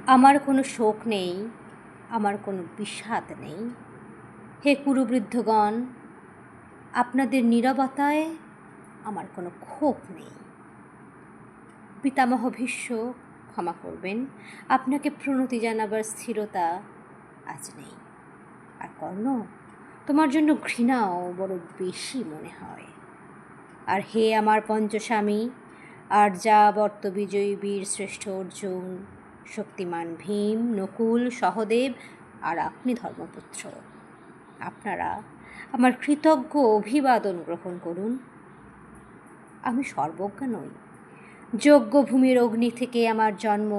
আমার কোনো শোক নেই, আমার কোনো বিষাদ নেই। হে কুরুবৃদ্ধগণ, আপনাদের নীরবতায় আমার কোনো ক্ষোভ নেই। পিতামহ ভীষ্ম, ক্ষমা করবেন, আপনাকে প্রণতি জানাবার স্থিরতা আজ নেই। আর কর্ণ, তোমার জন্য ঘৃণাও বড় বেশি মনে হয়। আর হে আমার পঞ্চস্বামী, আর্যাবর্ত বিজয়ী বীর শ্রেষ্ঠ অর্জুন, শক্তিমান ভীম, নকুল, সহদেব আর আপনি ধর্মপুত্র, আপনারা আমার কৃতজ্ঞ অভিবাদন গ্রহণ করুন। আমি সর্বজ্ঞা নই, যজ্ঞভূমির অগ্নি থেকে আমার জন্ম,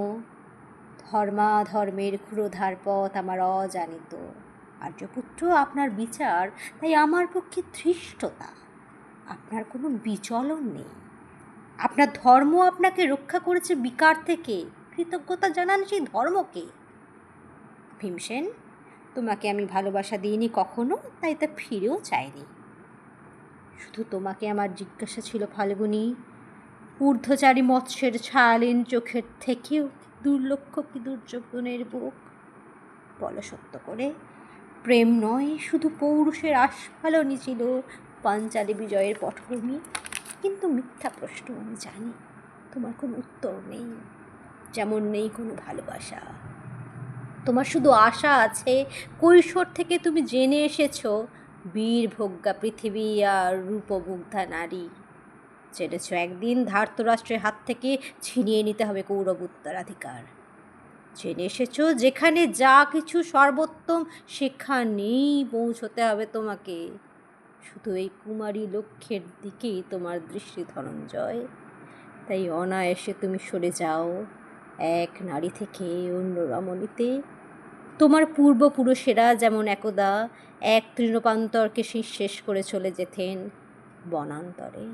ধর্মাধর্মের ক্ষুরোধার পথ আমার অজানিত। আর্যপুত্র, আপনার বিচার তাই আমার পক্ষে ধৃষ্টতা। আপনার কোনো বিচলন নেই। আপনার ধর্ম আপনাকে রক্ষা করেছে বিকার থেকে। কৃতজ্ঞতা জানান সেই ধর্মকে। ভীমসেন, তোমাকে আমি ভালোবাসা দিইনি কখনো, তাই তা ফিরেও চাইনি। শুধু তোমাকে আমার জিজ্ঞাসা ছিল ফাল্গুনী, ঊর্ধ্বচারী মৎস্যের ছায়ালীন চোখের থেকেও দুর্লক্ষ কি দুর্যোধনের বুক? বলো সত্য করে, প্রেম নয় শুধু পৌরুষের আস্ফালনই ছিল পাঞ্চালী বিজয়ের পটভূমি? কিন্তু মিথ্যা প্রশ্ন, আমি জানি তোমার কোনো উত্তর নেই, যেমন নেই কোনো ভালোবাসা। তোমার শুধু আশা আছে, কৈশোর থেকে তুমি জেনে এসেছ বীরভোগ্যা পৃথিবী আর রূপমুগ্ধা নারী। জেনেছ একদিন ধার্তরাষ্ট্রের হাত থেকে ছিনিয়ে নিতে হবে কৌরব উত্তরাধিকার। জেনে এসেছ যেখানে যা কিছু সর্বোত্তম সেখানেই পৌঁছতে হবে তোমাকে। শুধু এই কুমারী লক্ষ্যের দিকেই তোমার দৃষ্টি ধনঞ্জয়। তাই অনায়াসে তুমি সরে যাও এক নারী থেকে অন্য রমণীতে। তোমার পূর্বপুরুষেরা যেমন একদা এক তৃণপ্রান্তরকে শেষ করে চলে যেতেন বনান্তরে,